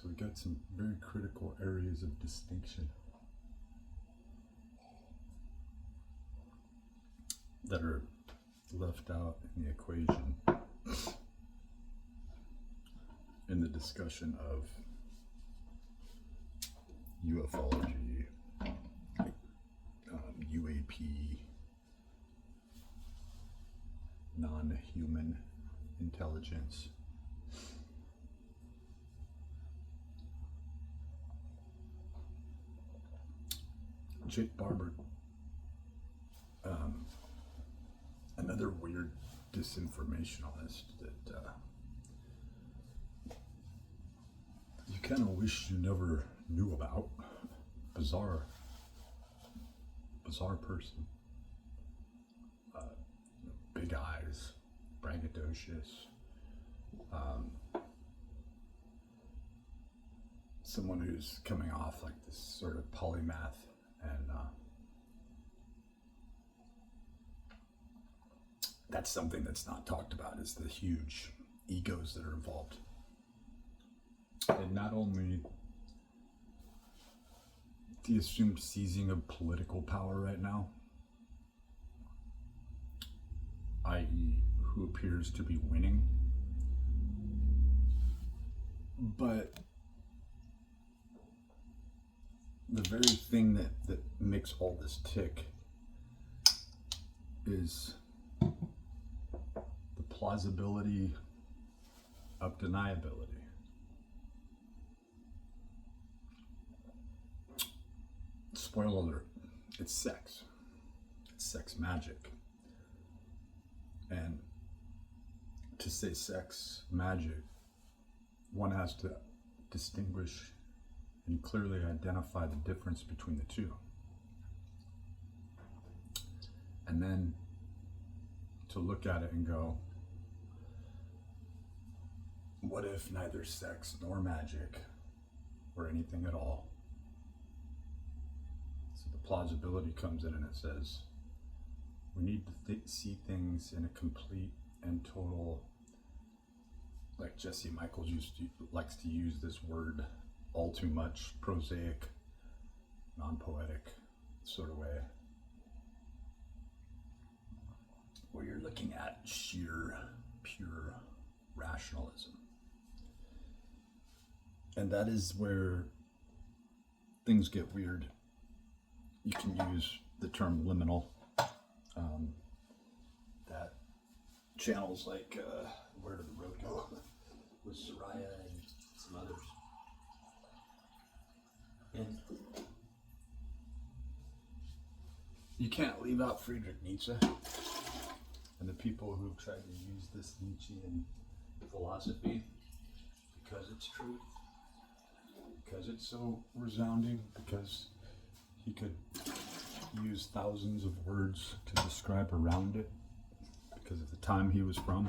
So we got some very critical areas of distinction that are left out in the equation in the discussion of ufology, UAP, non-human intelligence. Jake Barber, another weird disinformationalist that you kind of wish you never knew about. Bizarre person. Big eyes, braggadocious. Someone who's coming off like this sort of polymath, and that's something that's not talked about, is the huge egos that are involved. And not only the assumed seizing of political power right now, i.e. who appears to be winning, but the very thing that makes all this tick is the plausibility of deniability. Spoiler alert, it's sex. It's sex magic. And to say sex magic, one has to distinguish and clearly identify the difference between the two. And then to look at it and go, what if neither sex nor magic or anything at all? So the plausibility comes in and it says, we need to see things in a complete and total, like Jesse Michaels likes to use this word all too much, prosaic, non-poetic sort of way, where you're looking at sheer, pure rationalism. And that is where things get weird. You can use the term liminal. That channels like Where Did the Road Go with Soraya and some others. And you can't leave out Friedrich Nietzsche and the people who've tried to use this Nietzschean philosophy because it's truth, because it's so resounding, because he could use thousands of words to describe around it because of the time he was from.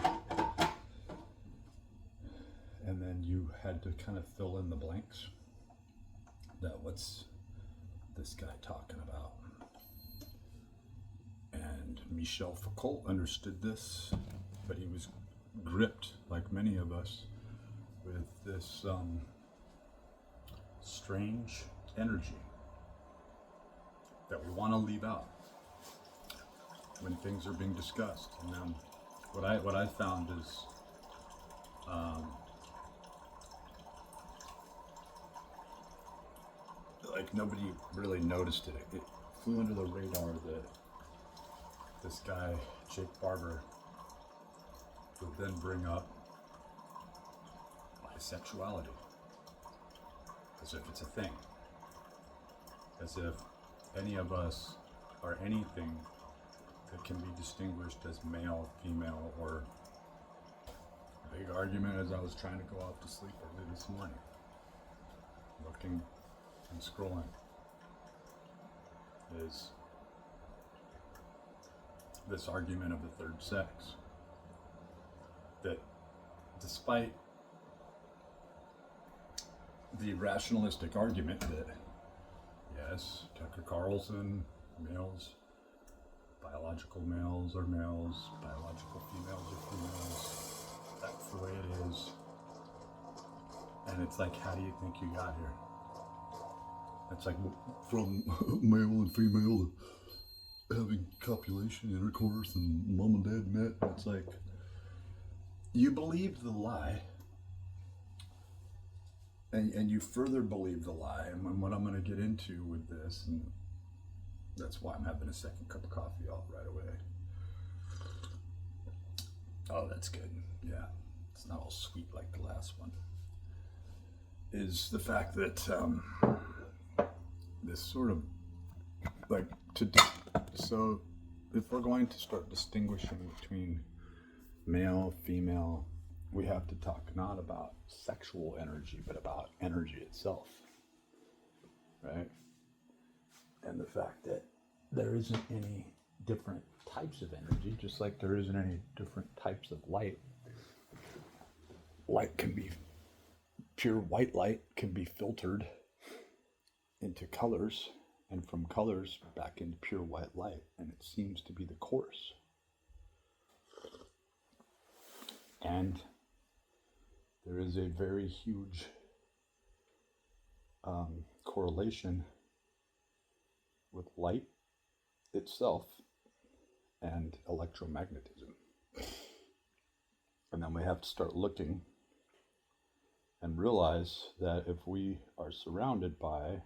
And then you had to kind of fill in the blanks. That what's this guy talking about? And Michel Foucault understood this, but he was gripped, like many of us, with this strange energy that we want to leave out when things are being discussed. And what I found is like nobody really noticed it. It flew under the radar that this guy, Jake Barber, would then bring up bisexuality as if it's a thing, as if any of us are anything that can be distinguished as male, female, or a big argument as I was trying to go off to sleep early this morning, looking and scrolling, is this argument of the third sex. That despite the rationalistic argument that yes, Tucker Carlson, males, biological males are males, biological females are females, that's the way it is. And And it's like, how do you think you got here? It's like from male and female having copulation, intercourse, and mom and dad met. It's like, you believed the lie, and you further believe the lie. And what I'm going to get into with this, and that's why I'm having a second cup of coffee all right away. Oh, that's good. Yeah, it's not all sweet like the last one. Is the fact that this sort of like so if we're going to start distinguishing between male, female, we have to talk not about sexual energy, but about energy itself, right? And the fact that there isn't any different types of energy, just like there isn't any different types of light. Light can be, pure white light can be filtered into colors, and from colors back into pure white light, and it seems to be the course. And there is a very huge correlation with light itself and electromagnetism. And then we have to start looking and realize that if we are surrounded by,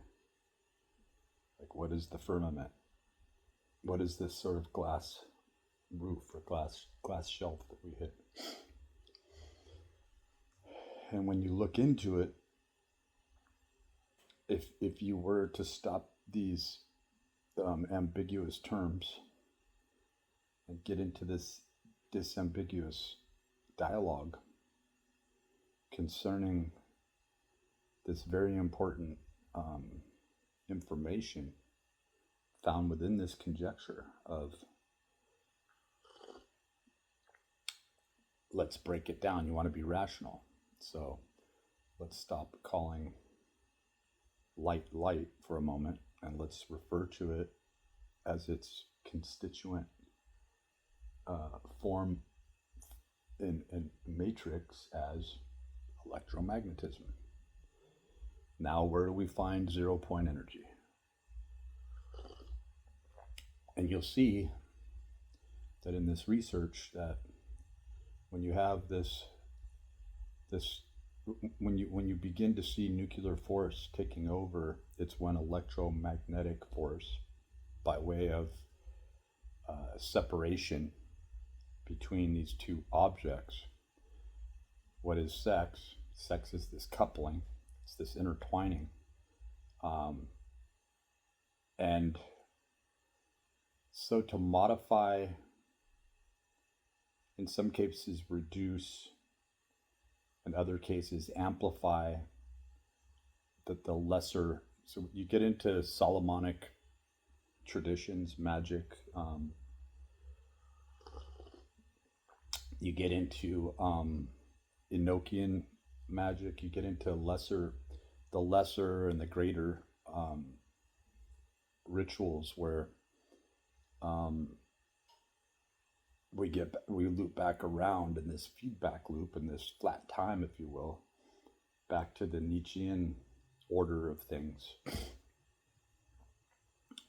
like, what is the firmament? What is this sort of glass roof or glass shelf that we hit? And when you look into it, if you were to stop these ambiguous terms and get into this disambiguous dialogue concerning this very important information found within this conjecture of, let's break it down. You want to be rational. So let's stop calling light light for a moment, and let's refer to it as its constituent form in matrix as electromagnetism. Now, where do we find 0 point energy? And you'll see that in this research that when you have this when you begin to see nuclear force taking over, it's when electromagnetic force, by way of separation between these two objects. What is sex? Sex is this coupling, it's this intertwining, and so to modify, in some cases reduce, in other cases amplify the lesser. So you get into Solomonic traditions, magic, you get into Enochian magic, you get into the lesser and the greater rituals where we loop back around in this feedback loop, in this flat time, if you will, back to the Nietzschean order of things.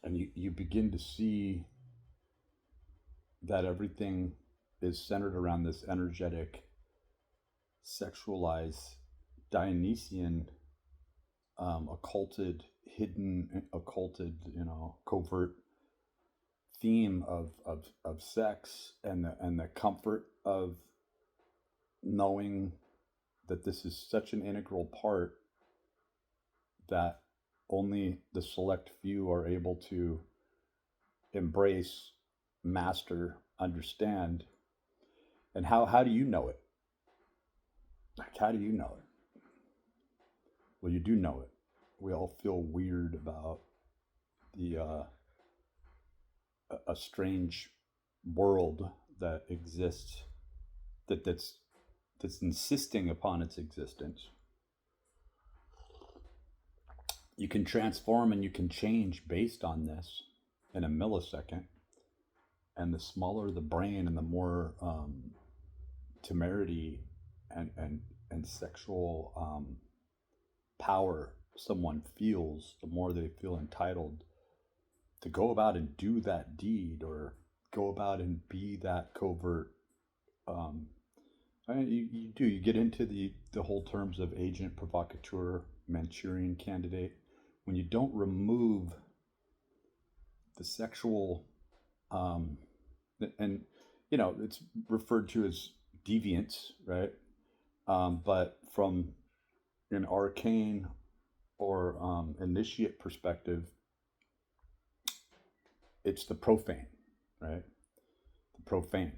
And you begin to see that everything is centered around this energetic, sexualized, Dionysian, occulted, hidden, occulted, covert theme of sex, and the comfort of knowing that this is such an integral part that only the select few are able to embrace, master, understand. And how do you know it? Like, how do you know it? Well, you do know it. We all feel weird about a strange world that exists, that's insisting upon its existence. You can transform and you can change based on this in a millisecond. And the smaller the brain and the more temerity and sexual power someone feels, the more they feel entitled to go about and do that deed, or go about and be that covert. Um, you get into the whole terms of agent, provocateur, Manchurian candidate. When you don't remove the sexual, um, and it's referred to as deviance, right? But from an arcane or initiate perspective, it's the profane, right? The profane.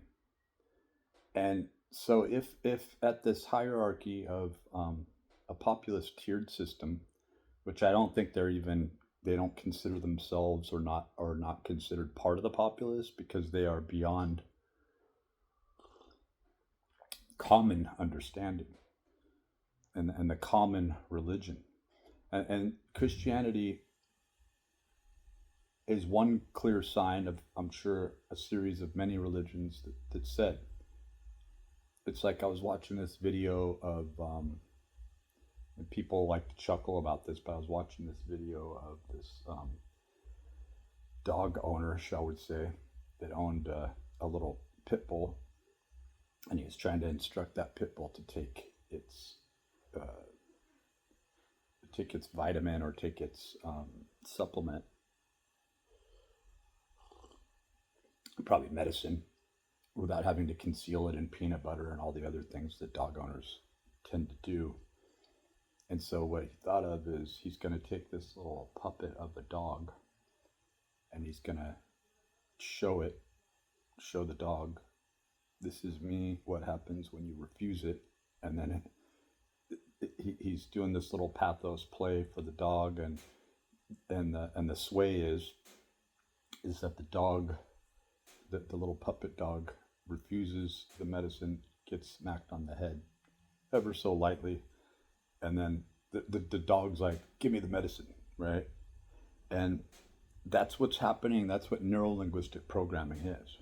And so if at this hierarchy of a populist tiered system, which I don't think they don't consider themselves or not considered part of the populace, because they are beyond common understanding and the common religion. And Christianity is one clear sign of, I'm sure, a series of many religions that said, it's like I was watching this video of, and people like to chuckle about this, but I was watching this video of this dog owner, shall we say, that owned a little pit bull, and he was trying to instruct that pit bull to uh, take its vitamin or take its supplement, probably medicine, without having to conceal it in peanut butter and all the other things that dog owners tend to do. And so what he thought of is, he's going to take this little puppet of a dog, and he's going to show the dog, this is me, what happens when you refuse it. And then he's doing this little pathos play for the dog, and the sway is that the dog, the little puppet dog, refuses the medicine, gets smacked on the head ever so lightly, and then the dog's like, give me the medicine, right? And that's what's happening. That's what neuro-linguistic programming is.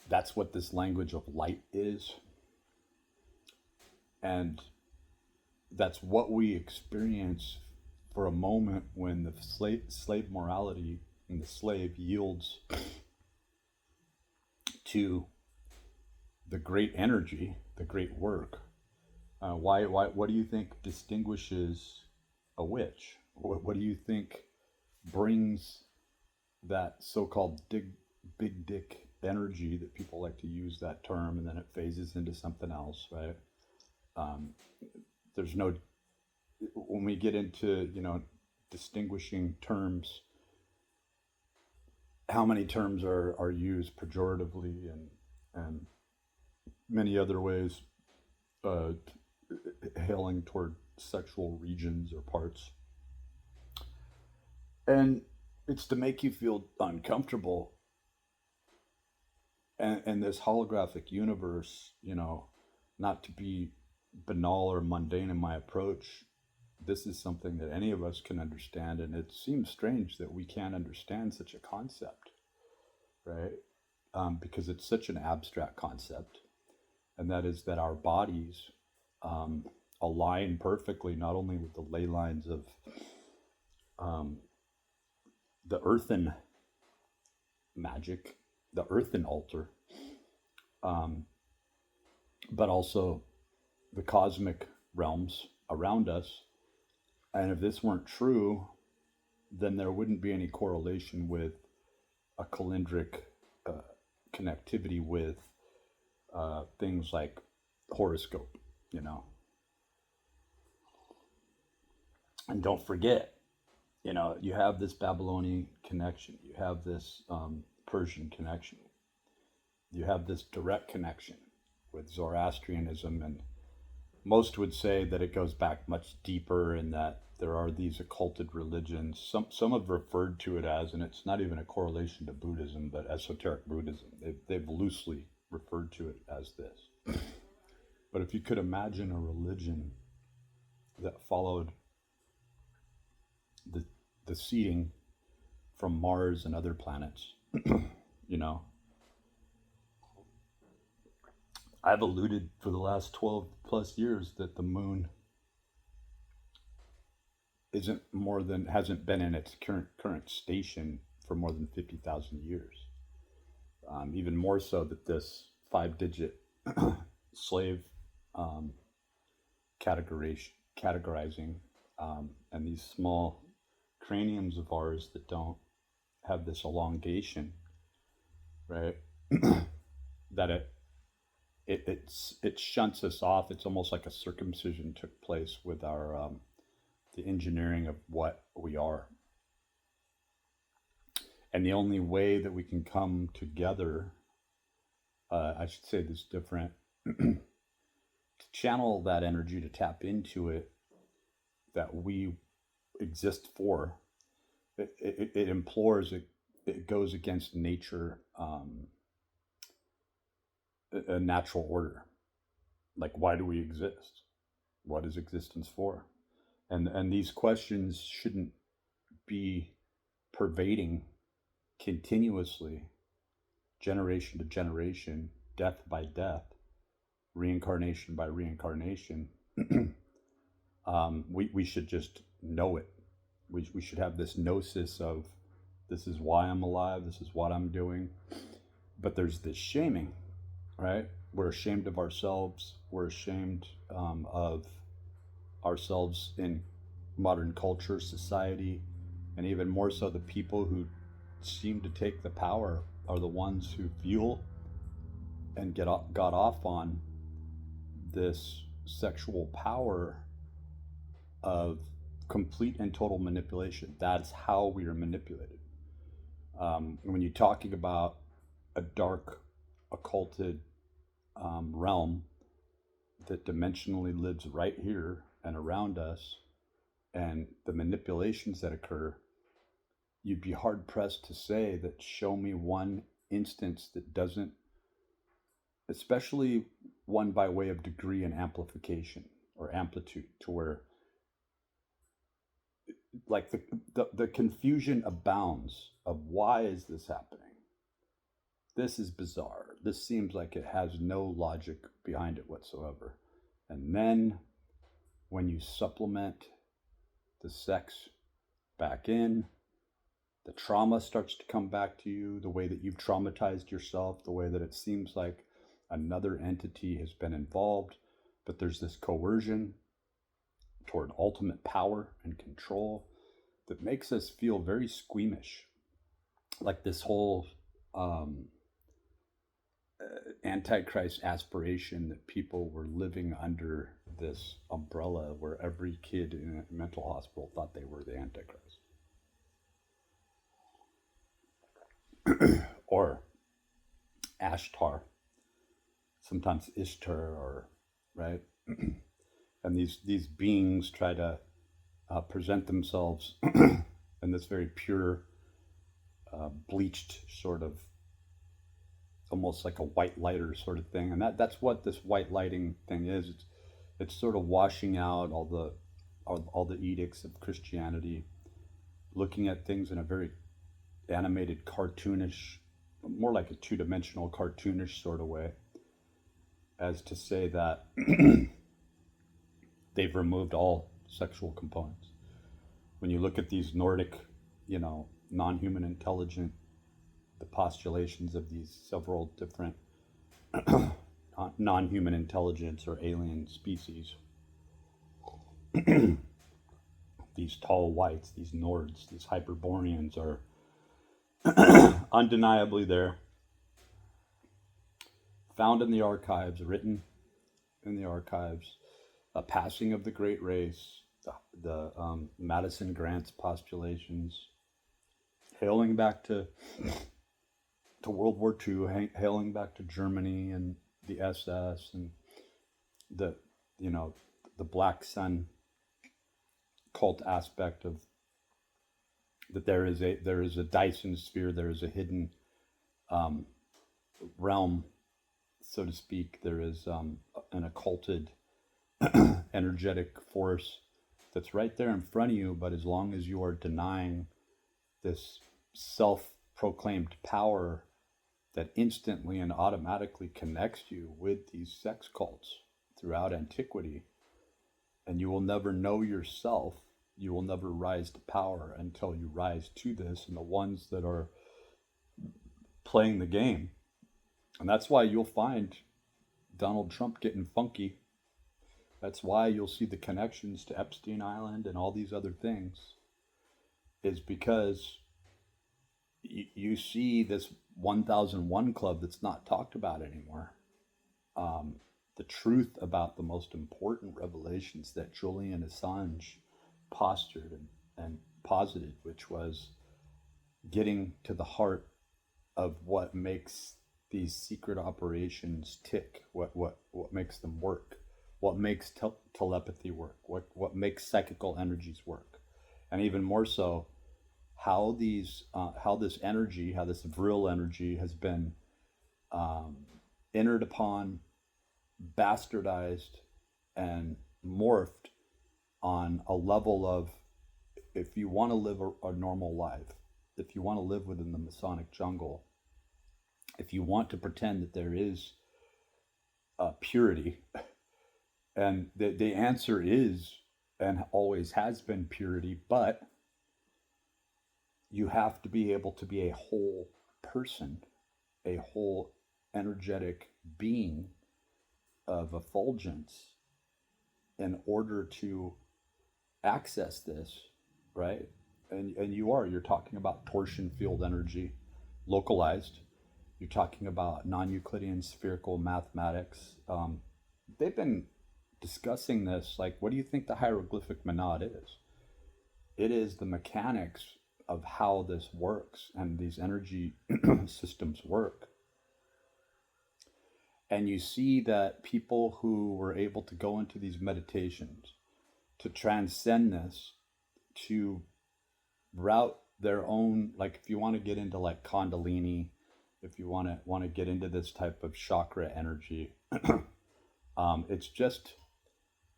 That's what this language of light is. And that's what we experience for a moment when the slave morality and the slave yields to the great energy, the great work. What do you think distinguishes a witch? What do you think brings that so-called big dick energy, that people like to use that term, and then it phases into something else, right? There's no, when we get into, distinguishing terms, how many terms are used pejoratively and many other ways, hailing toward sexual regions or parts. And it's to make you feel uncomfortable. And this holographic universe, not to be banal or mundane in my approach, this is something that any of us can understand. And it seems strange that we can't understand such a concept, right? Because it's such an abstract concept. And that is that our bodies align perfectly, not only with the ley lines of the earthen magic, the earthen altar, but also the cosmic realms around us. And if this weren't true, then there wouldn't be any correlation with a calendric connectivity with things like horoscope, And don't forget, you have this Babylonian connection, you have this Persian connection, you have this direct connection with Zoroastrianism, and most would say that it goes back much deeper, and that there are these occulted religions. Some have referred to it as, and it's not even a correlation to Buddhism, but esoteric Buddhism. They've loosely referred to it as this. But if you could imagine a religion that followed the seeding from Mars and other planets, I've alluded for the last 12 plus years that the moon hasn't been in its current station for more than 50,000 years. Even more so that this 5-digit slave um, categorizing, and these small craniums of ours that don't have this elongation, right? that it shunts us off. It's almost like a circumcision took place with our the engineering of what we are. And the only way that we can come together, I should say this different, to channel that energy, to tap into it, that we exist for, it implores, it goes against nature, a natural order. Like, why do we exist? What is existence for? And these questions shouldn't be pervading continuously, generation to generation, death by death, reincarnation by reincarnation. We should just know it. We should have this gnosis of, this is why I'm alive, this is what I'm doing. But there's this shaming, right? We're ashamed of ourselves. We're ashamed of ourselves in modern culture, society, and even more so the people who seem to take the power are the ones who fuel and got off on this sexual power of complete and total manipulation. That's how we are manipulated. When you're talking about a dark, occulted realm that dimensionally lives right here and around us, and the manipulations that occur, you'd be hard pressed to say that show me one instance that doesn't, especially one by way of degree and amplification or amplitude, to where like the confusion abounds of, why is this happening? This is bizarre. This seems like it has no logic behind it whatsoever. And then when you supplement the sex back in, the trauma starts to come back to you, the way that you've traumatized yourself, the way that it seems like another entity has been involved, but there's this coercion toward ultimate power and control that makes us feel very squeamish. Like this whole Antichrist aspiration that people were living under this umbrella where every kid in a mental hospital thought they were the Antichrist. Or Ashtar, sometimes Ishtar, or right? And these beings try to present themselves in this very pure, bleached sort of, almost like a white lighter sort of thing. And that's what this white lighting thing is. It's sort of washing out all the edicts of Christianity, looking at things in a very animated, cartoonish, more like a two-dimensional cartoonish sort of way, as to say that they've removed all sexual components. When you look at these Nordic, non-human intelligent, the postulations of these several different non-human intelligence or alien species, these tall whites, these Nords, these Hyperboreans are undeniably there, found in the archives, written in the archives, a passing of the great race, the Madison Grant's postulations, hailing back to World War II, hailing back to Germany and the SS and the Black Sun cult aspect of that there is a Dyson sphere, there is a hidden realm, so to speak. There is an occulted energetic force that's right there in front of you, but as long as you are denying this self-proclaimed power that instantly and automatically connects you with these sex cults throughout antiquity, and you will never know yourself. You will never rise to power until you rise to this, and the ones that are playing the game. And that's why you'll find Donald Trump getting funky. That's why you'll see the connections to Epstein Island and all these other things, is because you see this 1001 Club that's not talked about anymore. The truth about the most important revelations that Julian Assange postured and posited, which was getting to the heart of what makes these secret operations tick, what makes them work, what makes telepathy work, what makes psychical energies work, and even more so, how this energy, how this vril energy has been entered upon, bastardized, and morphed on a level of, if you want to live a normal life, if you want to live within the Masonic jungle, if you want to pretend that there is purity, and the answer is and always has been purity, but you have to be able to be a whole person, a whole energetic being of effulgence in order to access this, right? And you're talking about torsion field energy, localized. You're talking about non-Euclidean spherical mathematics. They've been discussing this. Like, what do you think the hieroglyphic monad is? It is the mechanics of how this works and these energy systems work. And you see that people who were able to go into these meditations, to transcend this, to route their own, like if you want to get into like Kundalini, if you want to get into this type of chakra energy, it's just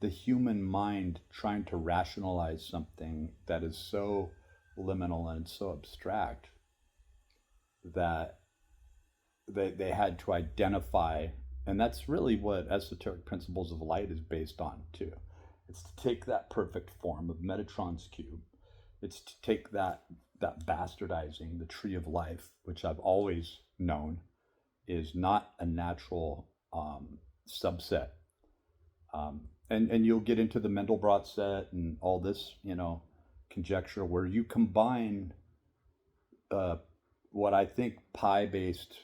the human mind trying to rationalize something that is so liminal and so abstract that they had to identify. And that's really what Esoteric Principles of Light is based on too. It's to take that perfect form of Metatron's cube. It's to take that bastardizing the tree of life, which I've always known is not a natural subset. And you'll get into the Mendelbrot set and all this, conjecture where you combine what I think pi-based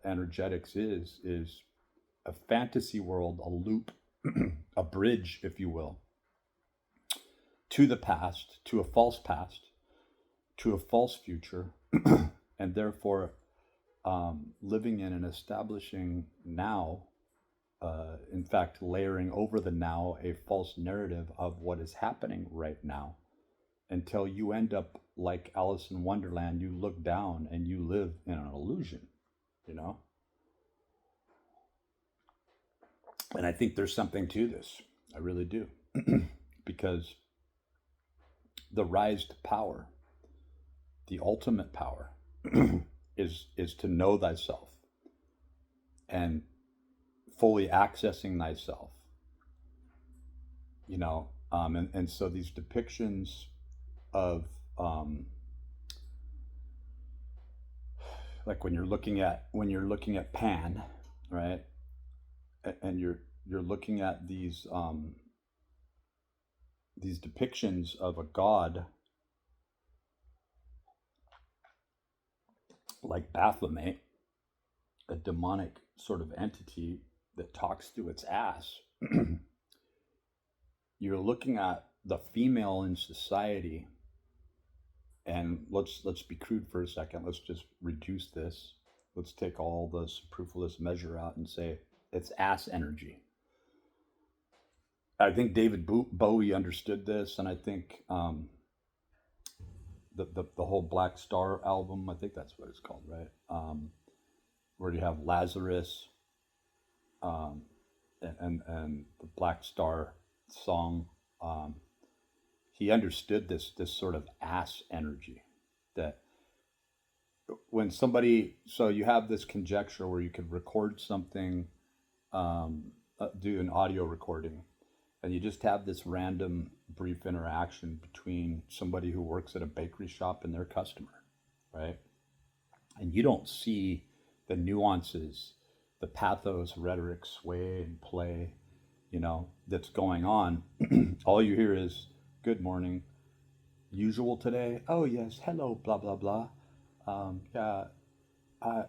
energetics is a fantasy world, a loop, a bridge, if you will, to the past, to a false past, to a false future, and therefore living in and establishing now, in fact, layering over the now a false narrative of what is happening right now, until you end up like Alice in Wonderland. You look down and you live in an illusion, And I think there's something to this. I really do. Because the rise to power, the ultimate power, is to know thyself and fully accessing thyself. And so these depictions of like when you're looking at Pan, right? And you're looking at these depictions of a god like Baphomet, a demonic sort of entity that talks through its ass. You're looking at the female in society, and let's be crude for a second. Let's just reduce this. Let's take all the superfluous measure out and say it's ass energy. I think David Bowie understood this, and I think the whole Black Star album, I think that's what it's called, right? Where you have Lazarus, and the Black Star song. He understood this sort of ass energy, that when somebody, so you have this conjecture where you could record something, do an audio recording, and you just have this random brief interaction between somebody who works at a bakery shop and their customer, right? And you don't see the nuances, the pathos, rhetoric, sway, and play, that's going on. All you hear is good morning, usual today. Oh, yes, hello, blah, blah, blah. Yeah, I,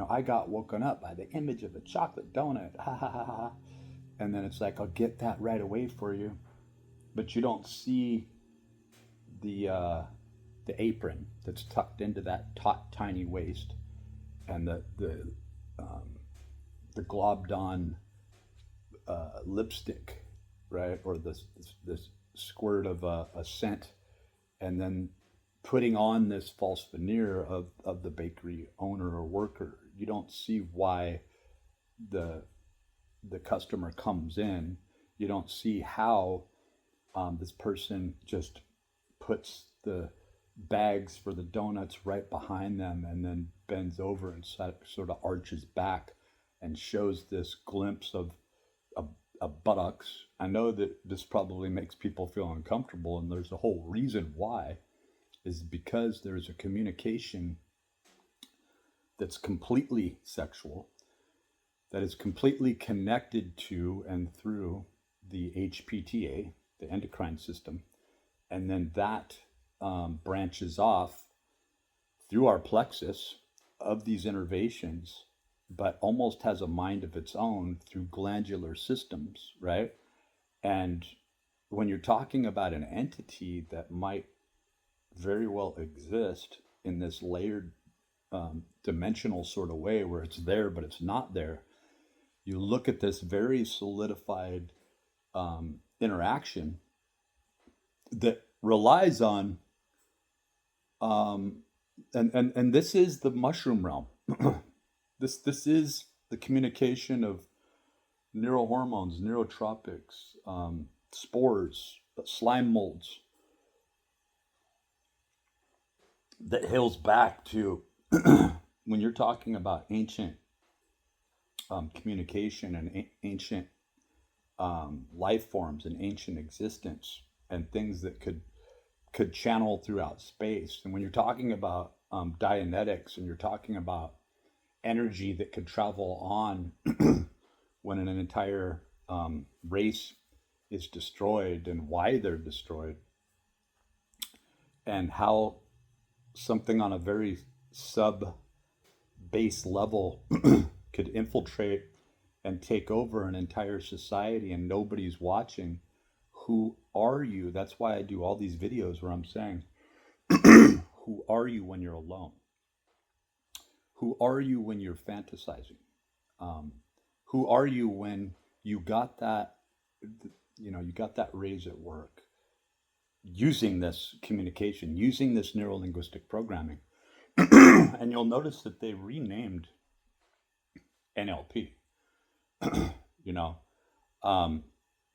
I got woken up by the image of a chocolate donut. Ha ha ha ha. And then it's like, I'll get that right away for you. But you don't see the uh, the apron that's tucked into that tiny waist, and um, the globbed on lipstick, right, or this squirt of a scent, and then putting on this false veneer of the bakery owner or worker. You don't see why the the customer comes in. You don't see how this person just puts the bags for the donuts right behind them and then bends over and sort of arches back and shows this glimpse of a, a buttocks. I know that this probably makes people feel uncomfortable, and there's a whole reason why, is because there's a communication that's completely sexual, that is completely connected to and through the HPTA, the endocrine system, and then that branches off through our plexus of these innervations, but almost has a mind of its own through glandular systems, right? And when you're talking about an entity that might very well exist in this layered dimensional sort of way where it's there but it's not there, you look at this very solidified interaction that relies on um, and this is the mushroom realm. This is the communication of neurohormones, neurotropics, spores, slime molds, that hails back to when you're talking about ancient communication and ancient life forms and ancient existence and things that could channel throughout space. And when you're talking about Dianetics, and you're talking about energy that could travel on when an entire race is destroyed, and why they're destroyed, and how something on a very sub base level could infiltrate and take over an entire society and nobody's watching. Who are you? That's why I do all these videos where I'm saying, who are you when you're alone? Who are you when you're fantasizing? Um, who are you when you got that, you got that raise at work, using this communication, using this neuro linguistic programming? And you'll notice that they renamed NLP. you know, um,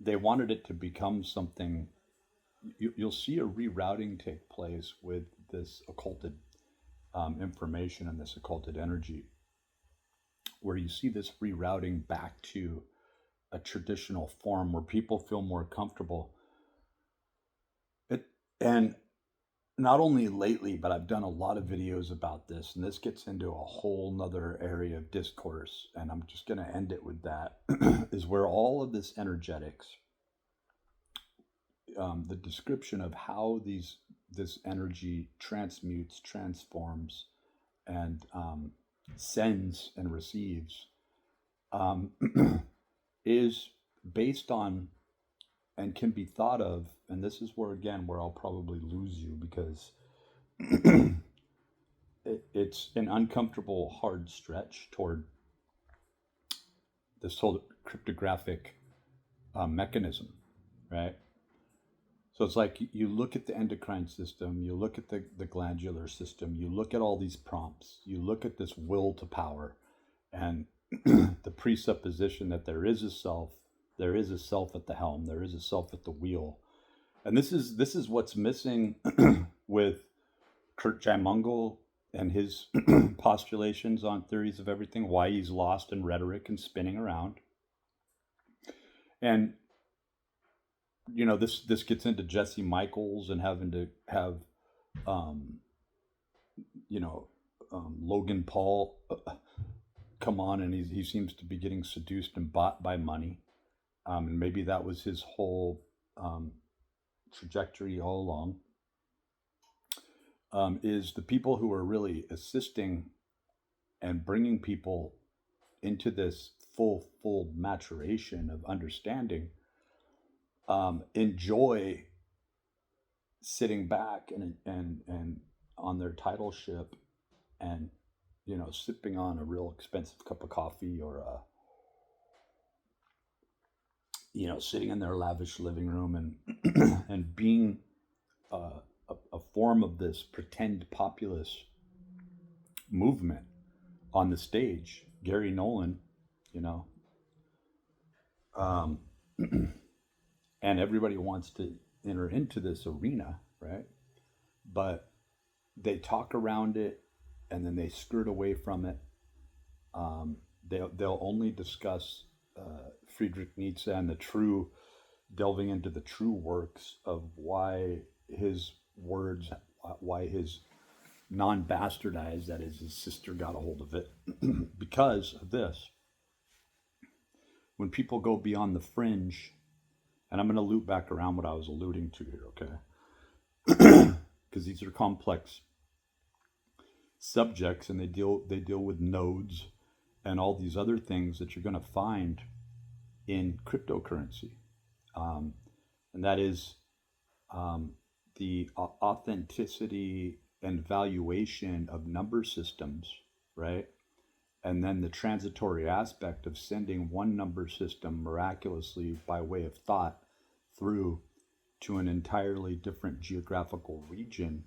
they wanted it to become something. You'll see a rerouting take place with this occulted information and this occulted energy, where you see this rerouting back to a traditional form where people feel more comfortable. And not only lately, but I've done a lot of videos about this, and this gets into a whole nother area of discourse, and I'm just going to end it with that, is where all of this energetics, the description of how this energy transmutes, transforms, and sends and receives, um, is based on and can be thought of, and this is where again where I'll probably lose you, because it's an uncomfortable hard stretch toward this whole cryptographic mechanism, right? So it's like you look at the endocrine system, you look at the glandular system, you look at all these prompts, you look at this will to power, and the presupposition that there is a self, there is a self at the helm, there is a self at the wheel. And this is what's missing with Kurt Jaimungal and his postulations on theories of everything, why he's lost in rhetoric and spinning around. And this gets into Jesse Michaels and having to have um, Logan Paul come on, and he seems to be getting seduced and bought by money, and maybe that was his whole trajectory all along. Is the people who are really assisting and bringing people into this full maturation of understanding enjoy sitting back and on their title ship and sipping on a real expensive cup of coffee, or sitting in their lavish living room and and being a form of this pretend populist movement on the stage. Gary Nolan, um, and everybody wants to enter into this arena, right? But they talk around it and then they skirt away from it. They'll only discuss Friedrich Nietzsche and delving into the true works of why his words, why his non-bastardized, that is, his sister got a hold of it. Because of this, when people go beyond the fringe, and I'm going to loop back around what I was alluding to here, okay? Because these are complex subjects, and they deal with nodes and all these other things that you're going to find in cryptocurrency, and that is the authenticity and valuation of number systems, right? And then the transitory aspect of sending one number system miraculously by way of thought through to an entirely different geographical region,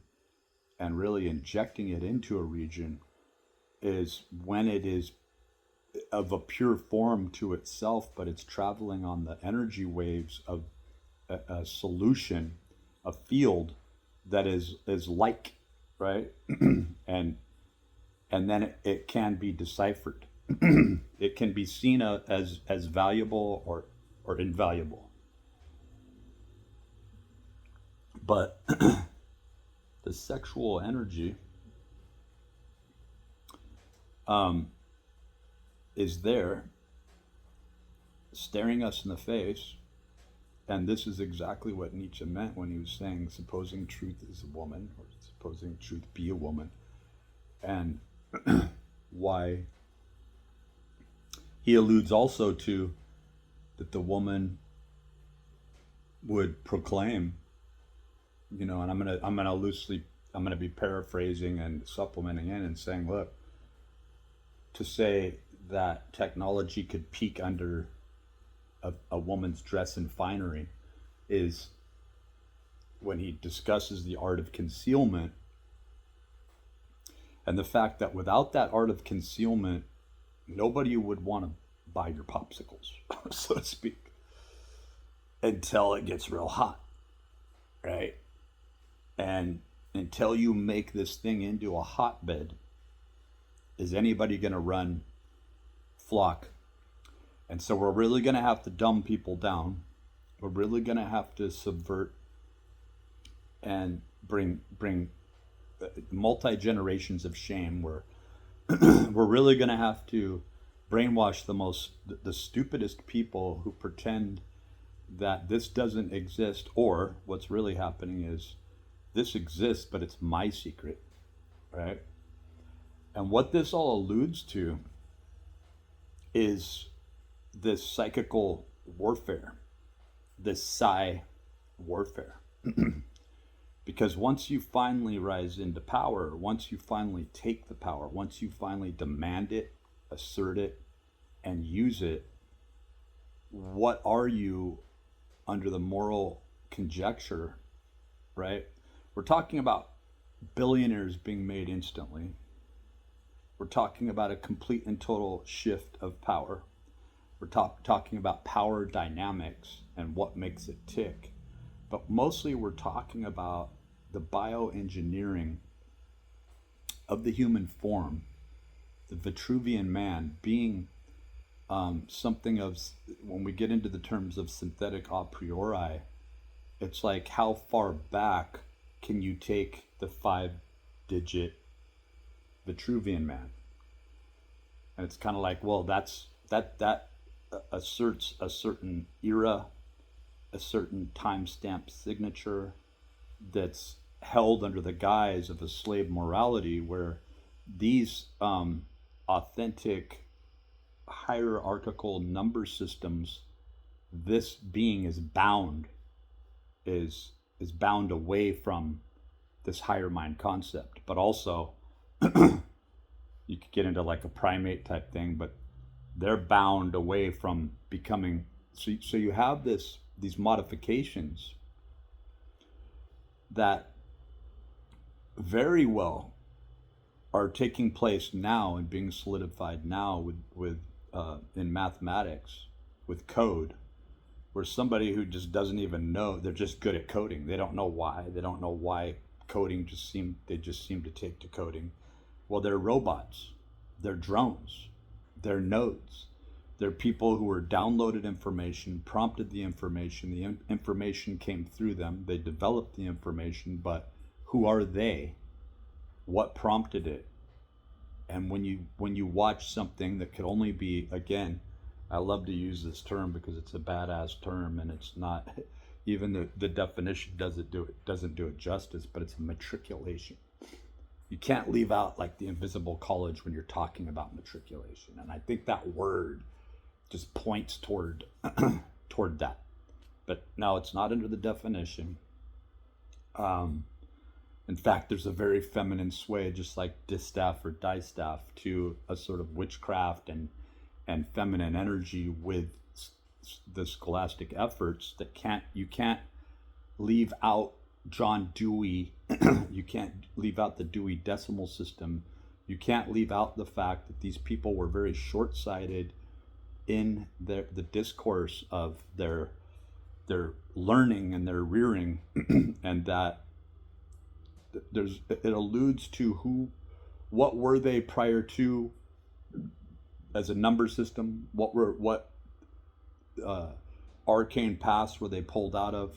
and really injecting it into a region, is when it is of a pure form to itself, but it's traveling on the energy waves of a solution, a field that is like, right? and then it can be deciphered. It can be seen as valuable or invaluable. But the sexual energy is there, staring us in the face. And this is exactly what Nietzsche meant when he was saying, supposing truth is a woman, or supposing truth be a woman. And why he alludes also to that the woman would proclaim, and I'm gonna be paraphrasing and supplementing in and saying, look, to say that technology could peek under a woman's dress and finery is when he discusses the art of concealment, and the fact that without that art of concealment, nobody would want to buy your popsicles, so to speak, until it gets real hot, right? And until you make this thing into a hotbed, is anybody going to run flock? And so we're really going to have to dumb people down. We're really going to have to subvert and bring multi-generations of shame, where we're really going to have to brainwash the stupidest people who pretend that this doesn't exist, or what's really happening is this exists, but it's my secret, right? And what this all alludes to is this psychical warfare, this psi warfare. Because once you finally rise into power, once you finally take the power, once you finally demand it, assert it, and use it, what are you under the moral conjecture, right? We're talking about billionaires being made instantly. We're talking about a complete and total shift of power. We're talking about power dynamics and what makes it tick. But mostly we're talking about the bioengineering of the human form, the Vitruvian man being something of, when we get into the terms of synthetic a priori, it's like how far back can you take the 5-digit Vitruvian man? And it's kind of like, well, that asserts a certain era, a certain timestamp signature that's held under the guise of a slave morality, where these authentic hierarchical number systems, this being is bound away from this higher mind concept. But also you could get into like a primate type thing, but they're bound away from becoming, so you have these modifications that very well are taking place now and being solidified now with in mathematics, with code, where somebody who just doesn't even know, they're just good at coding. They don't know why coding they just seem to take to coding. Well, they're robots, they're drones, they're nodes, they're people who were downloaded information, prompted the information came through them, they developed the information, but who are they? What prompted it? And when you watch something that could only be, again, I love to use this term because it's a badass term, and it's not, even the definition doesn't do it justice, but it's a matriculation. You can't leave out like the invisible college when you're talking about matriculation, and I think that word just points toward toward that. But no, it's not under the definition. In fact, there's a very feminine sway, just like distaff or distaff, to a sort of witchcraft and feminine energy with the scholastic efforts that you can't leave out John Dewey. You can't leave out the Dewey Decimal System. You can't leave out the fact that these people were very short-sighted in the discourse of their learning and their rearing, and that it alludes to what were they prior to as a number system, what arcane paths were they pulled out of,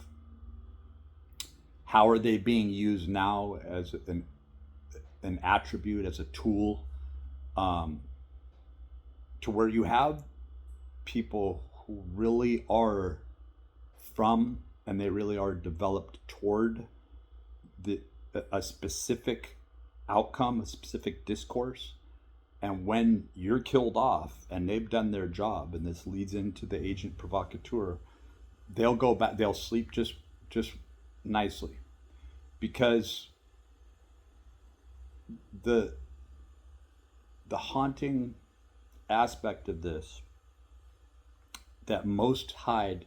how are they being used now as an attribute, as a tool, to where you have people who really are from, and they really are developed toward a specific outcome, a specific discourse. And when you're killed off and they've done their job, and this leads into the agent provocateur, they'll go back, they'll sleep just nicely, because the haunting aspect of this that most hide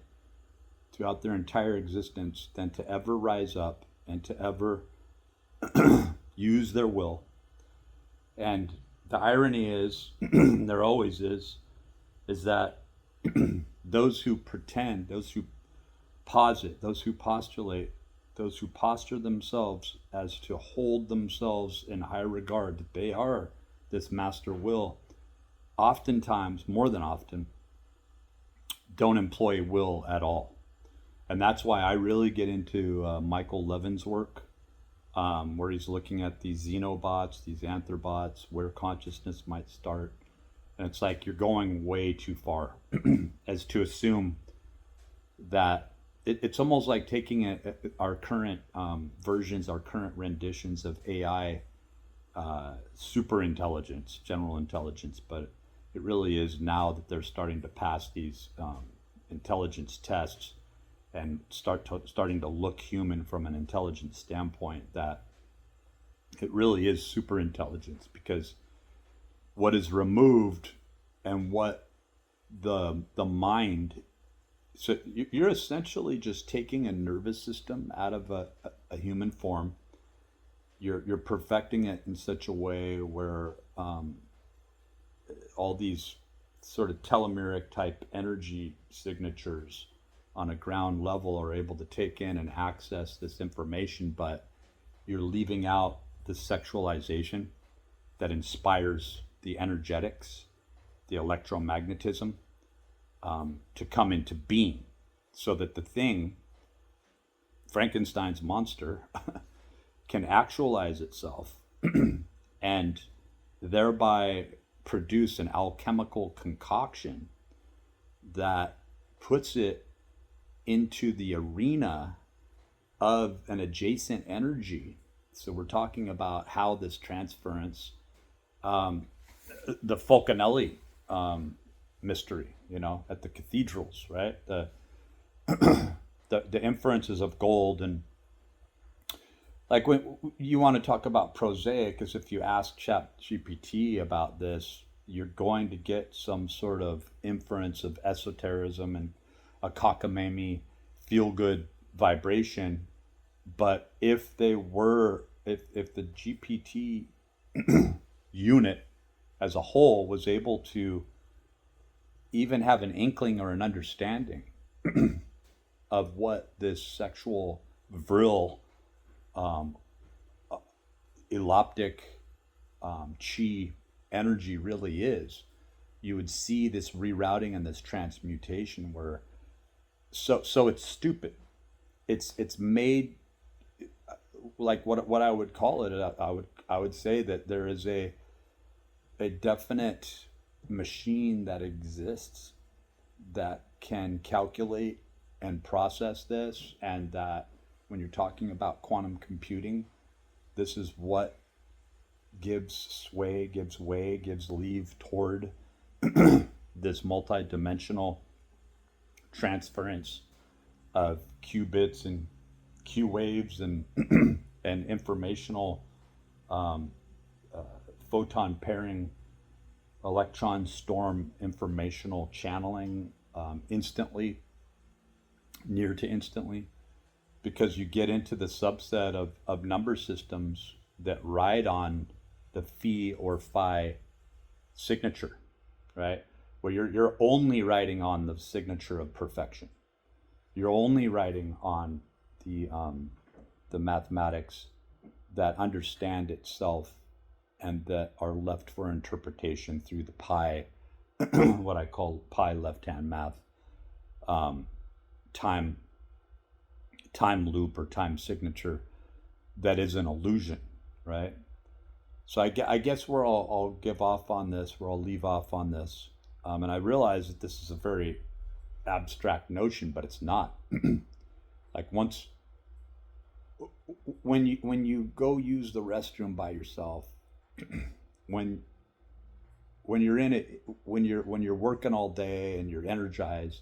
throughout their entire existence than to ever rise up and to ever use their will. And the irony is, there always is that those who pretend, those who posit, those who postulate, those who posture themselves as to hold themselves in high regard, that they are this master will, oftentimes, more than often, don't employ will at all. And that's why I really get into Michael Levin's work, where he's looking at these xenobots, these anthrobots, where consciousness might start. And it's like you're going way too far as to assume that it's almost like taking our current versions, our current renditions of AI, super intelligence, general intelligence, but it really is now that they're starting to pass these intelligence tests and starting to look human from an intelligence standpoint, that it really is super intelligence, because what is removed and what the mind, so you're essentially just taking a nervous system out of a human form. You're perfecting it in such a way where all these sort of telomeric type energy signatures on a ground level are able to take in and access this information, but you're leaving out the sexualization. that inspires the energetics, the electromagnetism, to come into being, so that the thing, Frankenstein's monster, can actualize itself and thereby produce an alchemical concoction that puts it into the arena of an adjacent energy. So we're talking about how this transference, the Fulcanelli mystery, at the cathedrals, right? The inferences of gold, and like when you want to talk about prosaic, because if you ask ChatGPT about this, you're going to get some sort of inference of esotericism and a cockamamie feel good vibration. But if the GPT unit as a whole was able to even have an inkling or an understanding of what this sexual vril, eloptic chi energy really is, you would see this rerouting and this transmutation where so it's stupid. It's made like what I would call it. I would say that there is a definite machine that exists that can calculate and process this, and that when you're talking about quantum computing, this is what gives sway, gives way, gives leave toward this multi-dimensional transference of qubits and q waves and and informational photon pairing, electron storm informational channeling, instantly, near to instantly, because you get into the subset of number systems that ride on the phi or phi signature, right? Where you're only riding on the signature of perfection. You're only riding on the mathematics that understand itself and that are left for interpretation through the pi, what I call pi left-hand math, time loop or time signature that is an illusion, right? So I guess where I'll give off on this, where I'll leave off on this, and I realize that this is a very abstract notion, but it's not. Like when you go use the restroom by yourself, when you're in it, when you're working all day and you're energized,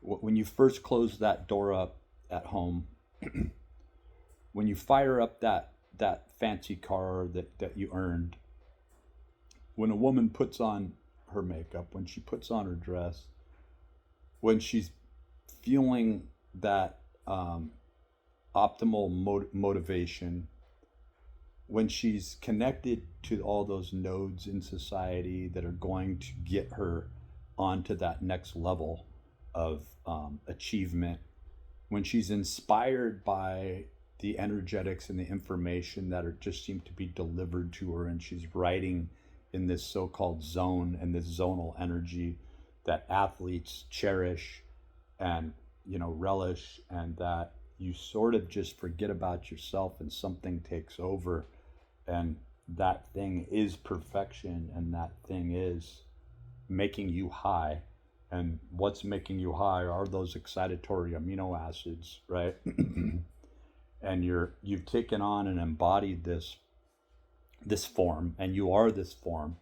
when you first close that door up at home, when you fire up that fancy car that you earned, when a woman puts on her makeup, when she puts on her dress, when she's feeling that optimal motivation, when she's connected to all those nodes in society that are going to get her onto that next level of achievement, when she's inspired by the energetics and the information that are just seem to be delivered to her, and she's riding in this so-called zone and this zonal energy that athletes cherish and relish, and that you sort of just forget about yourself and something takes over, and that thing is perfection, and that thing is making you high. And what's making you high are those excitatory amino acids, right? And you've taken on and embodied this form, and you are this form,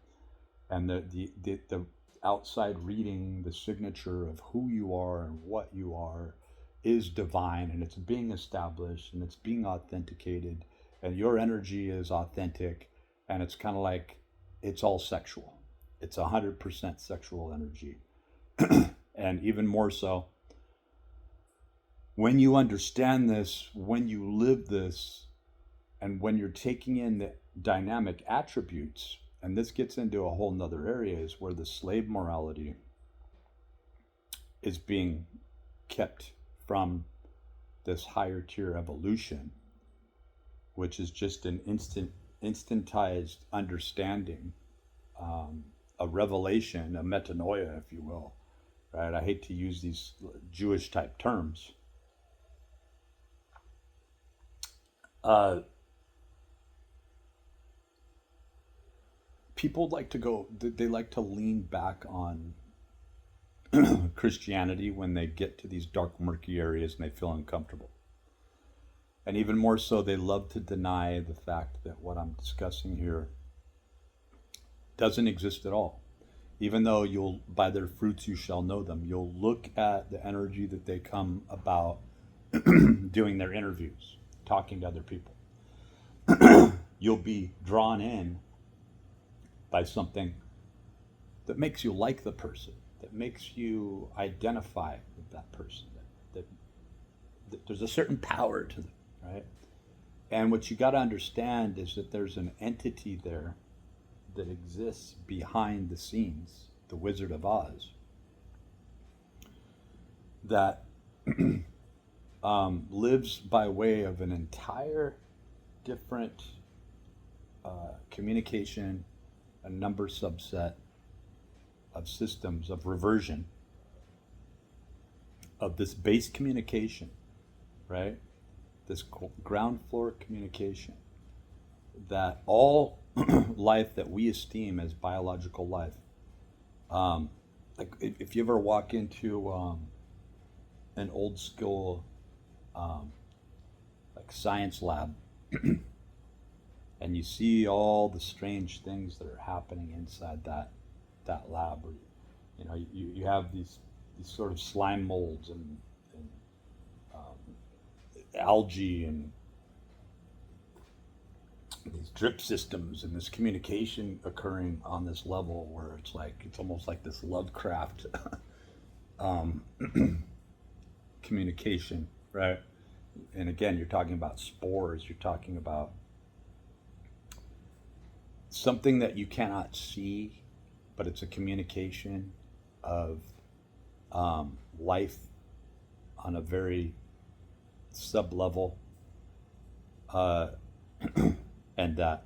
and the outside reading, the signature of who you are and what you are, is divine, and it's being established and it's being authenticated, and your energy is authentic, and it's kind of like it's all sexual. It's 100% sexual energy. And even more so, when you understand this, when you live this, and when you're taking in the dynamic attributes, and this gets into a whole nother area, is where the slave morality is being kept from this higher tier evolution, which is just an instantized understanding, a revelation, a metanoia, if you will, right? I hate to use these Jewish type terms. People like to go, they like to lean back on Christianity when they get to these dark, murky areas and they feel uncomfortable. And even more so, they love to deny the fact that what I'm discussing here doesn't exist at all. Even though you'll, by their fruits you shall know them, you'll look at the energy that they come about doing their interviews, talking to other people. You'll be drawn in by something that makes you like the person, that makes you identify with that person, that there's a certain power to them, right? And what you got to understand is that there's an entity there that exists behind the scenes, the Wizard of Oz, that lives by way of an entire different communication, a number subset of systems of reversion of this base communication, right? This ground floor communication that all life that we esteem as biological life, like if you ever walk into an old school like science lab and you see all the strange things that are happening inside that lab, or you know, you have these sort of slime molds and algae and these drip systems and this communication occurring on this level where it's like, it's almost like this Lovecraft communication, right? And again, you're talking about spores, you're talking about something that you cannot see, but it's a communication of life on a very sub level, and that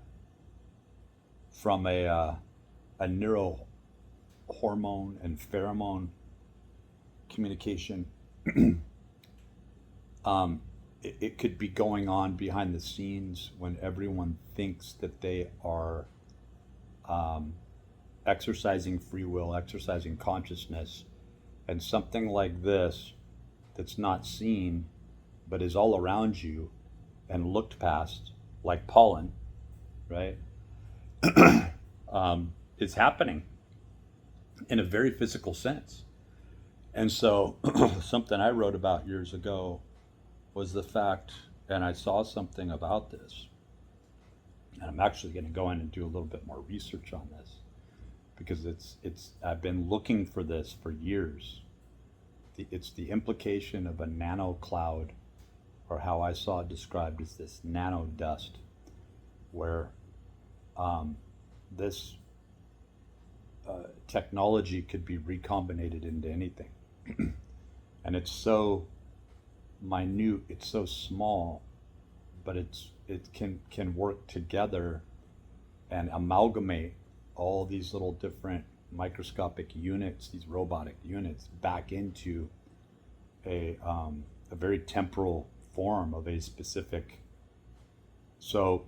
from a neurohormone and pheromone communication, it could be going on behind the scenes when everyone thinks that they are exercising free will, exercising consciousness, and something like this that's not seen but is all around you and looked past, like pollen, right? Is happening in a very physical sense. And so something I wrote about years ago was the fact, and I saw something about this, and I'm actually going to go in and do a little bit more research on this, because it's I've been looking for this for years. It's the implication of a nano cloud, or how I saw it described as this nano dust, where this technology could be recombinated into anything. And it's so minute, it's so small, but it can work together and amalgamate all these little different microscopic units, these robotic units, back into a very temporal form of a specific. So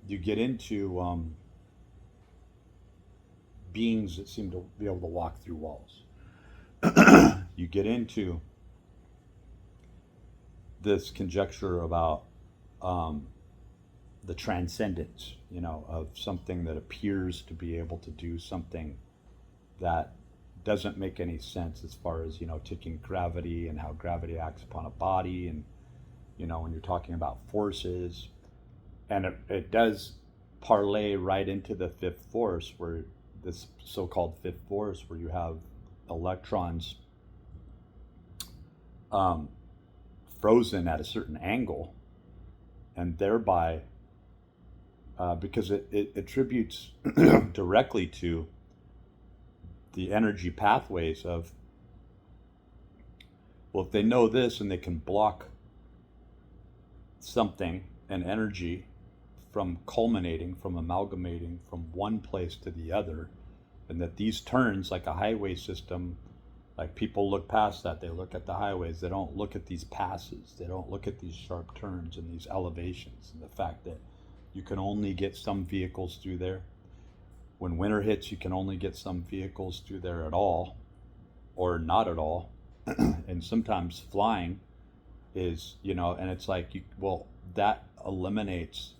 you get into beings that seem to be able to walk through walls. You get into this conjecture about the transcendence, you know, of something that appears to be able to do something that doesn't make any sense, as far as, you know, taking gravity and how gravity acts upon a body, and, you know, when you're talking about forces, and it does parlay right into the fifth force, where this so-called fifth force, where you have electrons frozen at a certain angle, and thereby because it attributes directly to the energy pathways of, well, if they know this and they can block something, an energy from culminating, from amalgamating from one place to the other, and that these turns, like a highway system, like people look past that. They look at the highways. They don't look at these passes. They don't look at these sharp turns and these elevations, and the fact that you can only get some vehicles through there. When winter hits, you can only get some vehicles through there at all, or not at all. And sometimes flying is, and it's like, well, that eliminates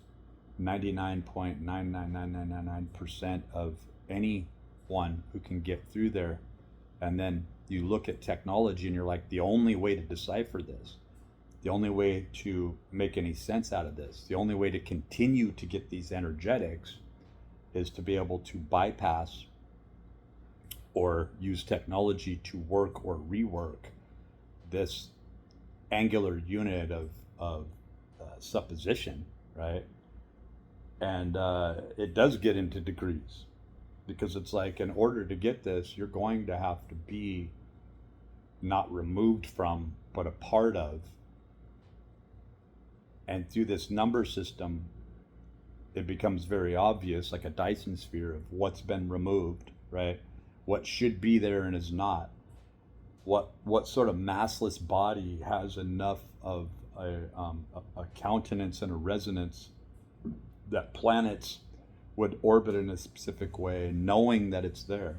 99.99999% of anyone who can get through there. And then you look at technology and you're like, the only way to decipher this, the only way to make any sense out of this, the only way to continue to get these energetics is to be able to bypass or use technology to work or rework this angular unit of supposition, right? And it does get into degrees, because it's like, in order to get this, you're going to have to be not removed from, but a part of. And through this number system, it becomes very obvious, like a Dyson sphere, of what's been removed, right? What should be there and is not. What sort of massless body has enough of a countenance and a resonance that planets would orbit in a specific way, knowing that it's there.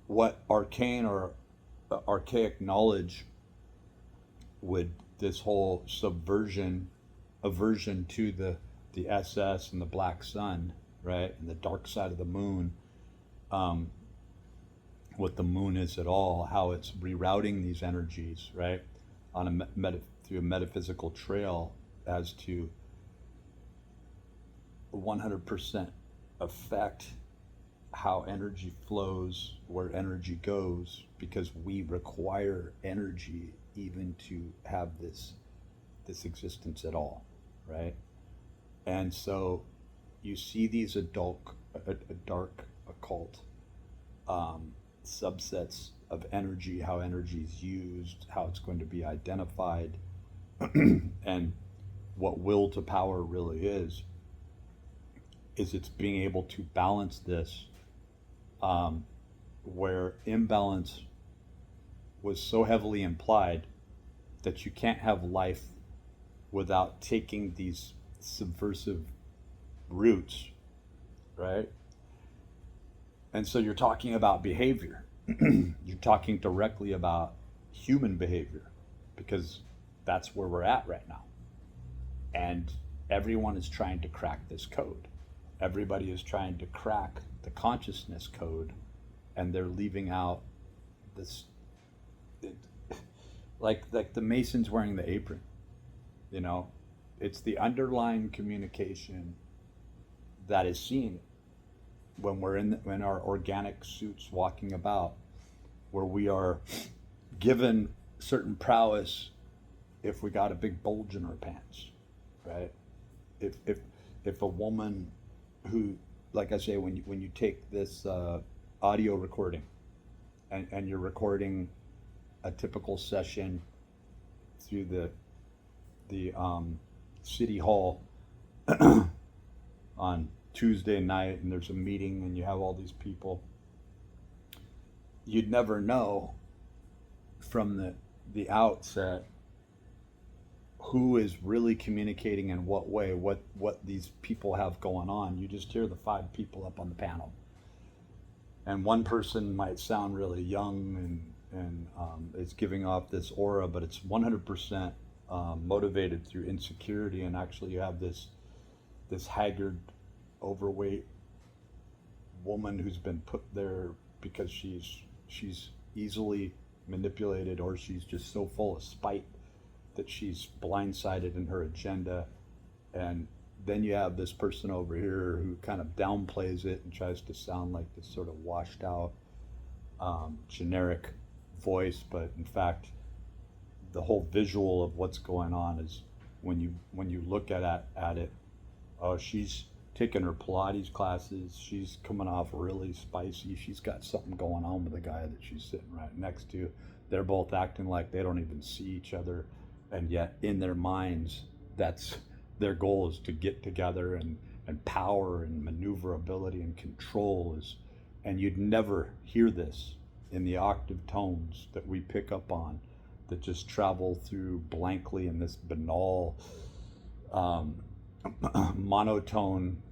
What arcane or archaic knowledge would this whole aversion to the SS and the black sun, right, and the dark side of the moon, what the moon is at all, how it's rerouting these energies, right, on through a metaphysical trail, as to 100% affect how energy flows, where energy goes, because we require energy even to have this existence at all, right? And so you see these dark occult subsets of energy, how energy is used, how it's going to be identified, and what will to power really is it's being able to balance this, where imbalance was so heavily implied that you can't have life without taking these subversive roots, right? And so you're talking about behavior. You're talking directly about human behavior, because that's where we're at right now. And everyone is trying to crack this code. Everybody is trying to crack the consciousness code, and they're leaving out this, like the Masons wearing the apron, it's the underlying communication that is seen when we're in our organic suits walking about, where we are given certain prowess if we got a big bulge in our pants, right? If a woman who, like I say, when you take this audio recording and you're recording a typical session through the city hall on Tuesday night, and there's a meeting and you have all these people, you'd never know from the outset who is really communicating in what way, what these people have going on. You just hear the 5 people up on the panel, and one person might sound really young and it's giving off this aura, but it's 100% motivated through insecurity. And actually you have this haggard, overweight woman who's been put there because she's easily manipulated, or she's just so full of spite that she's blindsided in her agenda. And then you have this person over here who kind of downplays it and tries to sound like this sort of washed out generic voice, but in fact the whole visual of what's going on is, when you look at it, oh, she's taking her Pilates classes, she's coming off really spicy, she's got something going on with the guy that she's sitting right next to. They're both acting like they don't even see each other, and yet in their minds that's their goal is to get together, and power and maneuverability and control is, and you'd never hear this in the octave tones that we pick up on, that just travel through blankly in this banal monotone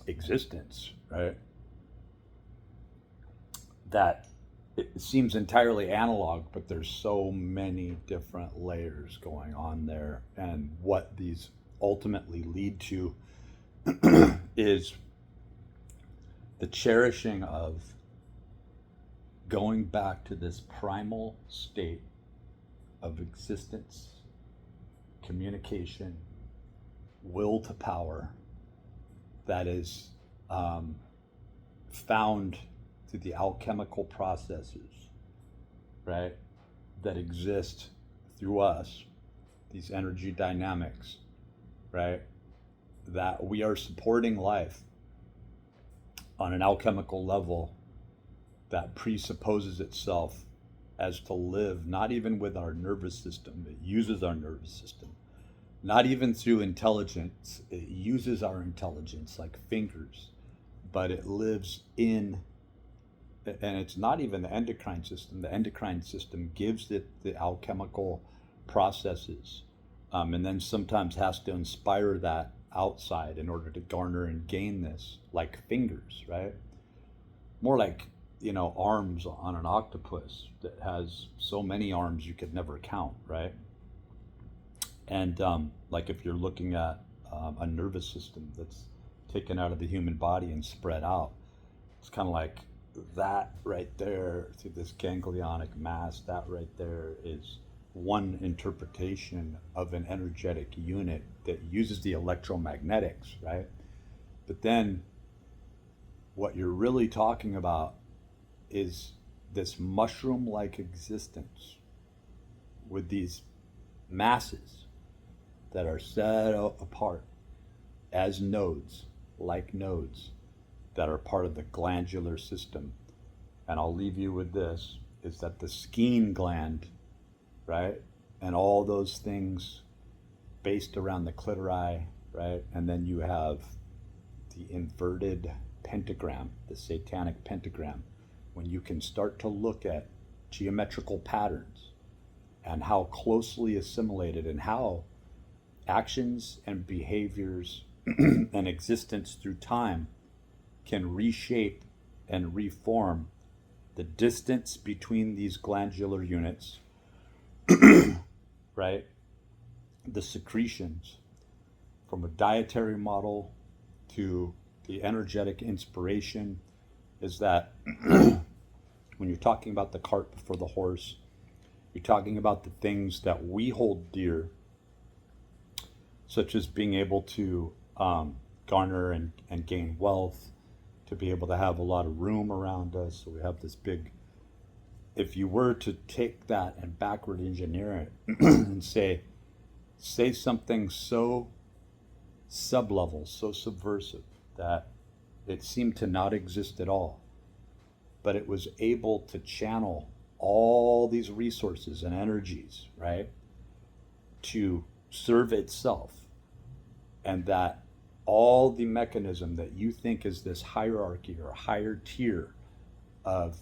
existence, right? That it seems entirely analog, but there's so many different layers going on there. And what these ultimately lead to is the cherishing of going back to this primal state of existence, communication, will to power, that is found through the alchemical processes, right, that exist through us, these energy dynamics, right, that we are supporting life on an alchemical level that presupposes itself as to live not even with our nervous system, it uses our nervous system. Not even through intelligence, it uses our intelligence like fingers, but it lives in, and it's not even the endocrine system. The endocrine system gives it the alchemical processes, and then sometimes has to inspire that outside in order to garner and gain this, like fingers, right? More like, arms on an octopus that has so many arms you could never count, right? And like if you're looking at a nervous system that's taken out of the human body and spread out, it's kind of like that right there through this ganglionic mass. That right there is one interpretation of an energetic unit that uses the electromagnetics, right? But then what you're really talking about is this mushroom-like existence with these masses that are set apart as nodes, like nodes, that are part of the glandular system. And I'll leave you with this, is that the Skene gland, right, and all those things based around the clitori, right, and then you have the inverted pentagram, the satanic pentagram, when you can start to look at geometrical patterns and how closely assimilated and how actions and behaviors and existence through time can reshape and reform the distance between these glandular units, right? The secretions from a dietary model to the energetic inspiration, is that when you're talking about the cart before the horse, you're talking about the things that we hold dear, such as being able to garner and gain wealth, to be able to have a lot of room around us. So we have this big, if you were to take that and backward engineer it and say something so sublevel, so subversive, that it seemed to not exist at all, but it was able to channel all these resources and energies, right, to serve itself. And that all the mechanism that you think is this hierarchy or higher tier of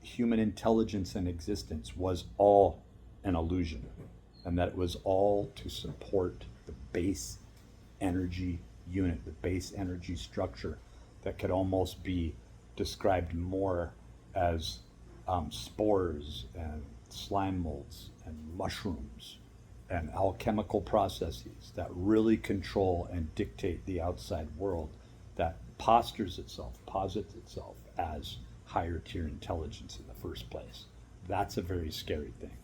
human intelligence and existence was all an illusion, and that it was all to support the base energy unit, the base energy structure that could almost be described more as spores and slime molds and mushrooms and alchemical processes that really control and dictate the outside world, that posits itself as higher tier intelligence in the first place. That's a very scary thing.